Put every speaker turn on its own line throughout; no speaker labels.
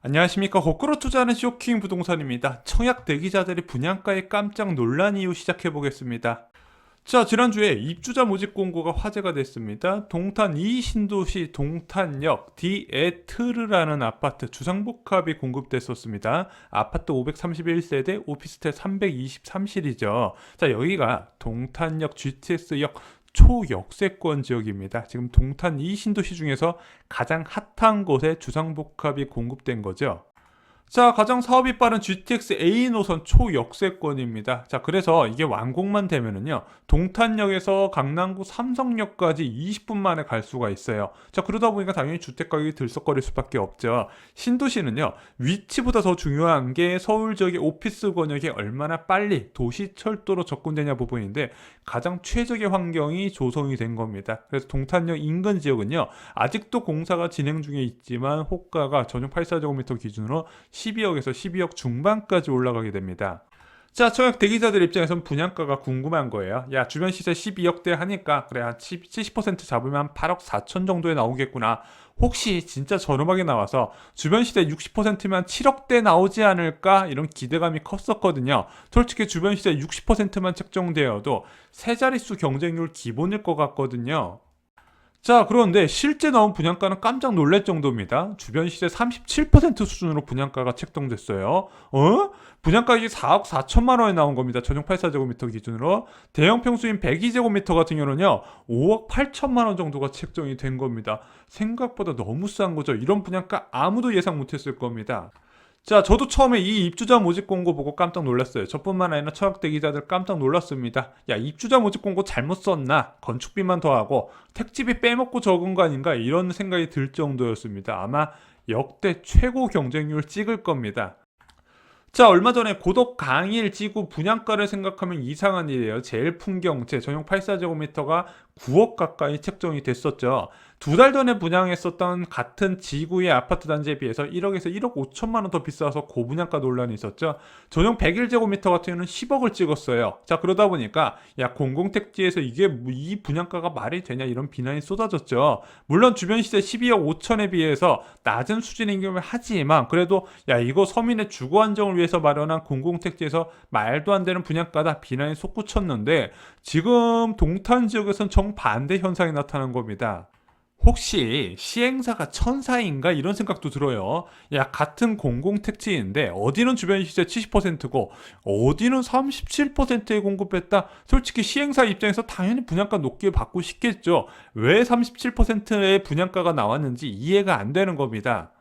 안녕하십니까. 거꾸로 투자하는 쇼킹 부동산입니다. 청약 대기자들이 분양가에 깜짝 놀란 이유 시작해 보겠습니다. 자, 지난주에 입주자 모집 공고가 화제가 됐습니다. 동탄 이신도시 동탄역 디에트르라는 아파트 주상복합이 공급됐었습니다. 아파트 531세대, 오피스텔 323실이죠. 자, 여기가 동탄역 GTX역 초역세권 지역입니다. 지금 동탄 이신도시 중에서 가장 핫한 곳에 주상복합이 공급된 거죠. 자, 가장 사업이 빠른 GTX A 노선 초역세권입니다. 자, 그래서 이게 완공만 되면은요, 동탄역에서 강남구 삼성역까지 20분 만에 갈 수가 있어요. 자, 그러다 보니까 당연히 주택 가격이 들썩거릴 수밖에 없죠. 신도시는요, 위치보다 더 중요한 게 서울 지역의 오피스 권역이 얼마나 빨리 도시 철도로 접근되냐 부분인데, 가장 최적의 환경이 조성이 된 겁니다. 그래서 동탄역 인근 지역은요, 아직도 공사가 진행 중에 있지만 호가가 전용 84제곱미터 기준으로 12억에서 12억 중반까지 올라가게 됩니다. 자, 청약 대기자들 입장에선 분양가가 궁금한 거예요. 야, 주변 시세 12억대 하니까 그래 한 70% 잡으면 한 8억 4천 정도에 나오겠구나. 혹시 진짜 저렴하게 나와서 주변 시세 60%면 7억대 나오지 않을까? 이런 기대감이 컸었거든요. 솔직히 주변 시세 60%만 책정되어도 세 자릿수 경쟁률 기본일 것 같거든요. 자, 그런데 실제 나온 분양가는 깜짝 놀랄 정도입니다. 주변 시세 37% 수준으로 분양가가 책정됐어요. 분양가격이 4억 4천만 원에 나온 겁니다. 전용 84제곱미터 기준으로. 대형 평수인 102제곱미터 같은 경우는요, 5억 8천만 원 정도가 책정이 된 겁니다. 생각보다 너무 싼 거죠. 이런 분양가 아무도 예상 못했을 겁니다. 자, 저도 처음에 이 입주자 모집 공고 보고 깜짝 놀랐어요. 저뿐만 아니라 청약 대기자들 깜짝 놀랐습니다. 야, 입주자 모집 공고 잘못 썼나? 건축비만 더하고 택지비 빼먹고 적은 거 아닌가? 이런 생각이 들 정도였습니다. 아마 역대 최고 경쟁률 찍을 겁니다. 자, 얼마 전에 고덕 강일 지구 분양가를 생각하면 이상한 일이에요. 제일 풍경제 전용 84제곱미터가 9억 가까이 책정이 됐었죠. 두 달 전에 분양했었던 같은 지구의 아파트 단지에 비해서 1억에서 1억 5천만 원 더 비싸서 고분양가 논란이 있었죠. 전용 101제곱미터 같은 경우는 10억을 찍었어요. 자, 그러다 보니까 야, 공공택지에서 이게 이 분양가가 말이 되냐 이런 비난이 쏟아졌죠. 물론 주변 시세 12억 5천에 비해서 낮은 수준인 경우 하지만 그래도 야, 이거 서민의 주거 안정을 위해서 마련한 공공택지에서 말도 안 되는 분양가다 비난이 솟구쳤는데 지금 동탄 지역에선 정반대 현상이 나타난 겁니다. 혹시 시행사가 천사인가 이런 생각도 들어요. 야, 같은 공공택지인데 어디는 주변 시세 70%고 어디는 37%에 공급했다. 솔직히 시행사 입장에서 당연히 분양가 높게 받고 싶겠죠. 왜 37%의 분양가가 나왔는지 이해가 안 되는 겁니다.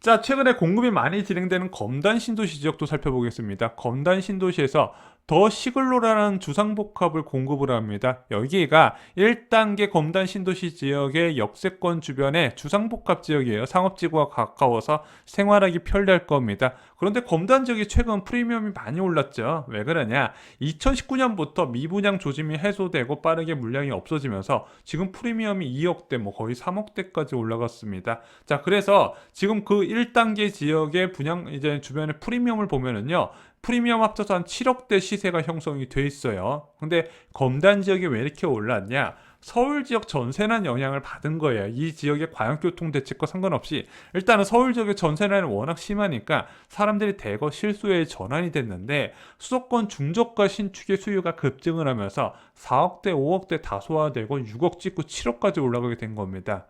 자, 최근에 공급이 많이 진행되는 검단 신도시 지역도 살펴보겠습니다. 검단 신도시에서 더 시글로라는 주상복합을 공급을 합니다. 여기가 1단계 검단 신도시 지역의 역세권 주변에 주상복합 지역이에요. 상업지구와 가까워서 생활하기 편리할 겁니다. 그런데 검단 지역이 최근 프리미엄이 많이 올랐죠. 왜 그러냐? 2019년부터 미분양 조짐이 해소되고 빠르게 물량이 없어지면서 지금 프리미엄이 2억대, 뭐 거의 3억대까지 올라갔습니다. 자, 그래서 지금 그 1단계 지역의 분양 이제 주변에 프리미엄을 보면은요. 프리미엄 합쳐서 한 7억대 시세가 형성이 돼 있어요. 근데 검단 지역이 왜 이렇게 올랐냐? 서울 지역 전세난 영향을 받은 거예요. 이 지역의 과역교통 대책과 상관없이 일단은 서울 지역의 전세난이 워낙 심하니까 사람들이 대거 실수요에 전환이 됐는데 수도권 중저가 신축의 수요가 급증을 하면서 4억대, 5억대 다소화되고 6억 찍고 7억까지 올라가게 된 겁니다.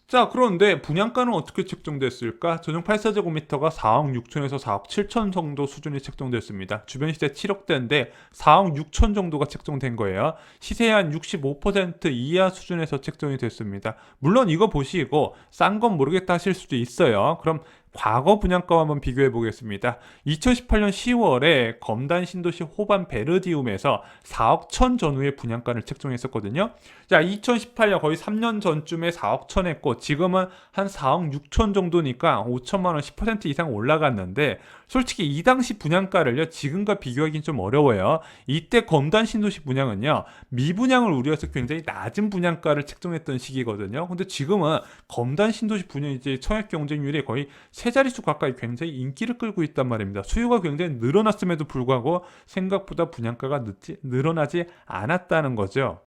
자, 그런데 분양가는 어떻게 책정됐을까? 전용 84제곱미터가 4억 6천에서 4억 7천 정도 수준이 책정됐습니다. 주변 시세 7억대인데 4억 6천 정도가 책정된 거예요. 시세의 한 65% 이하 수준에서 책정이 됐습니다. 물론 이거 보시고 싼 건 모르겠다 하실 수도 있어요. 그럼 과거 분양가와 한번 비교해 보겠습니다. 2018년 10월에 검단 신도시 호반 베르디움에서 4억 천 전후의 분양가를 책정했었거든요. 자, 2018년 거의 3년 전쯤에 4억 천 했고 지금은 한 4억 6천 정도니까 5천만 원 10% 이상 올라갔는데 솔직히 이 당시 분양가를요 지금과 비교하기는 좀 어려워요. 이때 검단 신도시 분양은요 미분양을 우려해서 굉장히 낮은 분양가를 책정했던 시기거든요. 근데 지금은 검단 신도시 분양 이제 청약 경쟁률이 거의 세 자릿수 가까이 굉장히 인기를 끌고 있단 말입니다. 수요가 굉장히 늘어났음에도 불구하고 생각보다 분양가가 늘어나지 않았다는 거죠.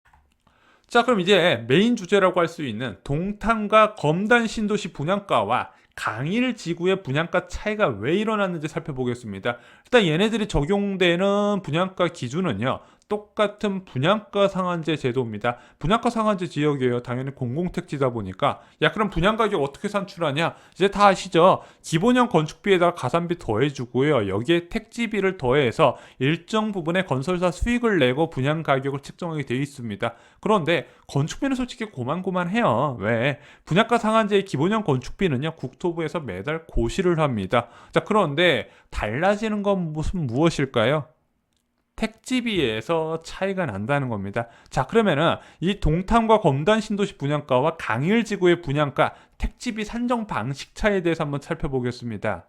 자, 그럼 이제 메인 주제라고 할 수 있는 동탄과 검단 신도시 분양가와 강일 지구의 분양가 차이가 왜 일어났는지 살펴보겠습니다. 일단 얘네들이 적용되는 분양가 기준은요, 똑같은 분양가 상한제 제도입니다. 분양가 상한제 지역이에요. 당연히 공공택지다 보니까. 야, 그럼 분양가격 어떻게 산출하냐? 이제 다 아시죠? 기본형 건축비에다가 가산비 더해주고요. 여기에 택지비를 더해서 일정 부분의 건설사 수익을 내고 분양가격을 책정하게 되어 있습니다. 그런데 건축비는 솔직히 고만고만해요. 왜? 분양가 상한제의 기본형 건축비는요, 국토부에서 매달 고시를 합니다. 자, 그런데 달라지는 건 무엇일까요? 택지비에서 차이가 난다는 겁니다. 자, 그러면은 이 동탄과 검단 신도시 분양가와 강일지구의 분양가, 택지비 산정 방식 차이에 대해서 한번 살펴보겠습니다.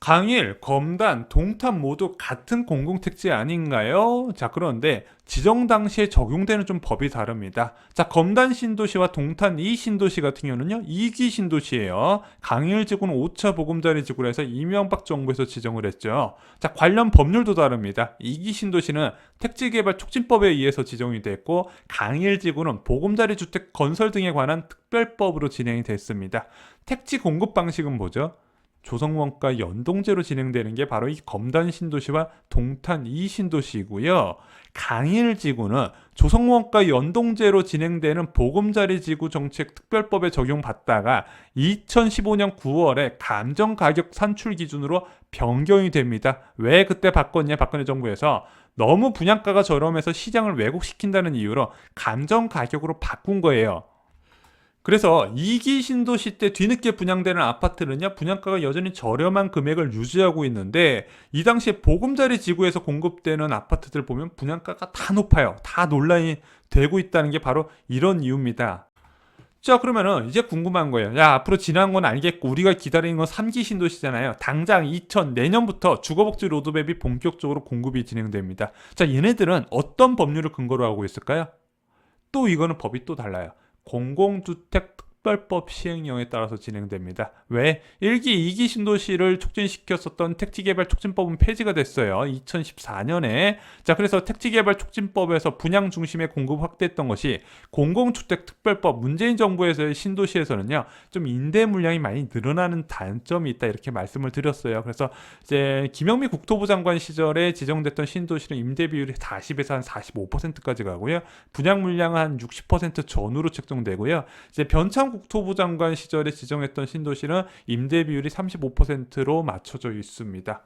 강일, 검단, 동탄 모두 같은 공공택지 아닌가요? 자, 그런데 지정 당시에 적용되는 좀 법이 다릅니다. 자, 검단 신도시와 동탄 2 신도시 같은 경우는요, 2기 신도시예요. 강일 지구는 5차 보금자리 지구라 해서 이명박 정부에서 지정을 했죠. 자, 관련 법률도 다릅니다. 2기 신도시는 택지개발 촉진법에 의해서 지정이 됐고, 강일 지구는 보금자리 주택 건설 등에 관한 특별법으로 진행이 됐습니다. 택지 공급 방식은 뭐죠? 조성원가 연동제로 진행되는 게 바로 이 검단 신도시와 동탄 2 신도시이고요. 강일 지구는 조성원가 연동제로 진행되는 보금자리 지구 정책 특별법에 적용받다가 2015년 9월에 감정가격 산출 기준으로 변경이 됩니다. 왜 그때 바꿨냐? 박근혜 정부에서 너무 분양가가 저렴해서 시장을 왜곡시킨다는 이유로 감정가격으로 바꾼 거예요. 그래서 2기 신도시 때 뒤늦게 분양되는 아파트는요, 분양가가 여전히 저렴한 금액을 유지하고 있는데, 이 당시에 보금자리 지구에서 공급되는 아파트들 보면 분양가가 다 높아요. 다 논란이 되고 있다는 게 바로 이런 이유입니다. 자, 그러면은 이제 궁금한 거예요. 야, 앞으로 지난 건 알겠고 우리가 기다리는 건 3기 신도시잖아요. 당장 내년부터 주거복지 로드맵이 본격적으로 공급이 진행됩니다. 자, 얘네들은 어떤 법률을 근거로 하고 있을까요? 또 이거는 법이 또 달라요. 공공주택 특별법 시행령에 따라서 진행됩니다. 왜? 1기, 2기 신도시를 촉진시켰었던 택지개발 촉진법은 폐지가 됐어요. 2014년에. 자, 그래서 택지개발 촉진법에서 분양 중심의 공급 확대했던 것이 공공주택 특별법, 문재인 정부에서의 신도시에서는요, 좀 임대 물량이 많이 늘어나는 단점이 있다, 이렇게 말씀을 드렸어요. 그래서 이제 김영미 국토부 장관 시절에 지정됐던 신도시는 임대 비율이 40에서 한 45%까지 가고요. 분양 물량은 한 60% 전후로 책정되고요. 이제 변창 국토부 장관 시절에 지정했던 신도시는 임대 비율이 35%로 맞춰져 있습니다.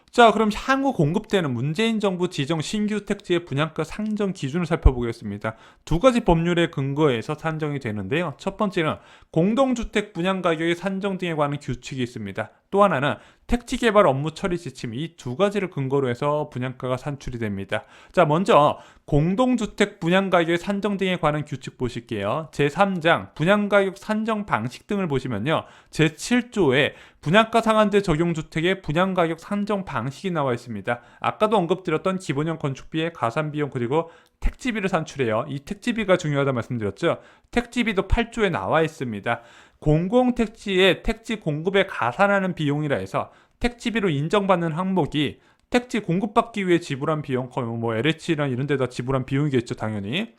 자, 그럼 향후 공급되는 문재인 정부 지정 신규 택지의 분양가 상정 기준을 살펴보겠습니다. 두 가지 법률에 근거해서 산정이 되는데요. 첫 번째는 공동주택 분양 가격의 산정 등에 관한 규칙이 있습니다. 또 하나는 택지 개발 업무 처리 지침, 이 두 가지를 근거로 해서 분양가가 산출이 됩니다. 자, 먼저 공동주택 분양가격 산정 등에 관한 규칙 보실게요. 제3장 분양가격 산정 방식 등을 보시면요, 제7조에 분양가 상한제 적용주택의 분양가격 산정 방식이 나와 있습니다. 아까도 언급드렸던 기본형 건축비의 가산비용 그리고 택지비를 산출해요. 이 택지비가 중요하다 말씀드렸죠. 택지비도 8조에 나와 있습니다. 공공택지의 택지 공급에 가산하는 비용이라 해서 택지비로 인정받는 항목이 택지 공급받기 위해 지불한 비용, 뭐 LH나 이런 데다 지불한 비용이겠죠, 당연히.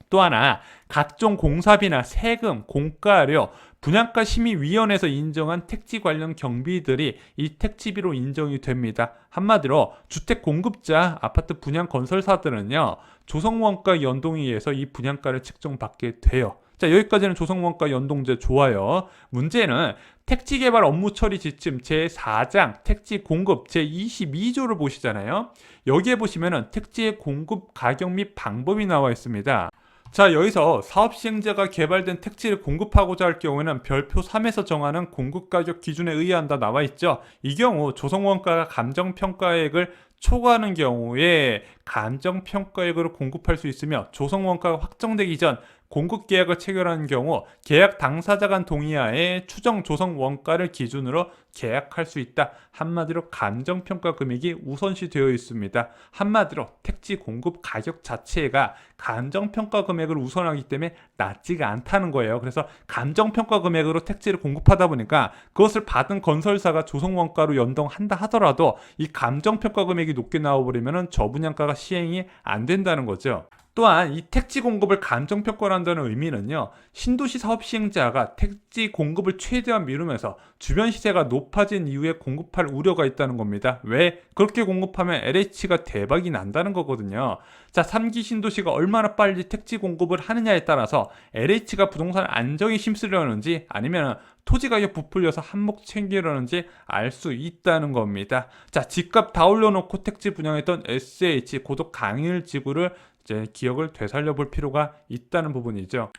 또 하나, 각종 공사비나 세금, 공가료, 분양가 심의위원회에서 인정한 택지 관련 경비들이 이 택지비로 인정이 됩니다. 한마디로 주택 공급자, 아파트 분양 건설사들은요, 조성원가 연동에 의해서 이 분양가를 책정받게 돼요. 자, 여기까지는 조성원가 연동제 좋아요. 문제는 택지개발 업무 처리 지침 제4장 택지 공급 제22조를 보시잖아요. 여기에 보시면은 택지의 공급 가격 및 방법이 나와 있습니다. 자, 여기서 사업시행자가 개발된 택지를 공급하고자 할 경우에는 별표 3에서 정하는 공급가격 기준에 의한다 나와 있죠. 이 경우 조성원가가 감정평가액을 초과하는 경우에 감정평가액으로 공급할 수 있으며, 조성원가가 확정되기 전 공급계약을 체결하는 경우 계약 당사자 간 동의하에 추정 조성 원가를 기준으로 계약할 수 있다. 한마디로 감정평가 금액이 우선시 되어 있습니다. 한마디로 택지 공급 가격 자체가 감정평가 금액을 우선하기 때문에 낮지가 않다는 거예요. 그래서 감정평가 금액으로 택지를 공급하다 보니까 그것을 받은 건설사가 조성 원가로 연동한다 하더라도 이 감정평가 금액이 높게 나와버리면 저분양가가 시행이 안 된다는 거죠. 또한 이 택지 공급을 감정평가한다는 의미는요, 신도시 사업 시행자가 택지 공급을 최대한 미루면서 주변 시세가 높아진 이후에 공급할 우려가 있다는 겁니다. 왜? 그렇게 공급하면 LH가 대박이 난다는 거거든요. 자, 3기 신도시가 얼마나 빨리 택지 공급을 하느냐에 따라서 LH가 부동산 안정에 힘쓰려는지 아니면 토지 가격 부풀려서 한몫 챙기려는지 알 수 있다는 겁니다. 자, 집값 다 올려놓고 택지 분양했던 SH 고덕 강일 지구를 이제 기억을 되살려 볼 필요가 있다는 부분이죠.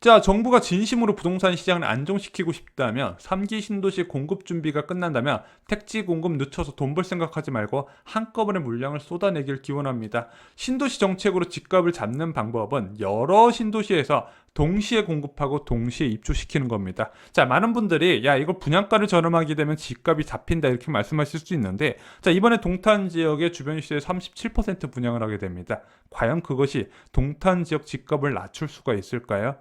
자, 정부가 진심으로 부동산 시장을 안정시키고 싶다면 3기 신도시 공급 준비가 끝난다면 택지 공급 늦춰서 돈 벌 생각하지 말고 한꺼번에 물량을 쏟아내길 기원합니다. 신도시 정책으로 집값을 잡는 방법은 여러 신도시에서 동시에 공급하고 동시에 입주시키는 겁니다. 자, 많은 분들이 야, 이거 분양가를 저렴하게 되면 집값이 잡힌다 이렇게 말씀하실 수 있는데, 자, 이번에 동탄 지역의 주변 시세의 37% 분양을 하게 됩니다. 과연 그것이 동탄 지역 집값을 낮출 수가 있을까요?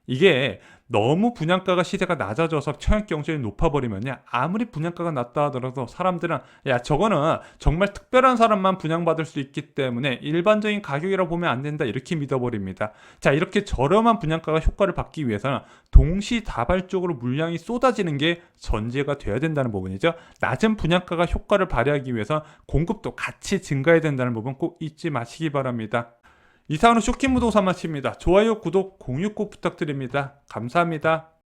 이게 너무 분양가가 시세가 낮아져서 청약 경쟁이 높아버리면요, 아무리 분양가가 낮다 하더라도 사람들은 야, 저거는 정말 특별한 사람만 분양받을 수 있기 때문에 일반적인 가격이라고 보면 안 된다 이렇게 믿어버립니다. 자, 이렇게 저렴한 분양가가 효과를 받기 위해서는 동시다발적으로 물량이 쏟아지는 게 전제가 돼야 된다는 부분이죠. 낮은 분양가가 효과를 발휘하기 위해서 공급도 같이 증가해야 된다는 부분 꼭 잊지 마시기 바랍니다. 이상으로 쇼킹 부동산 마칩니다. 좋아요, 구독, 공유 꼭 부탁드립니다. 감사합니다.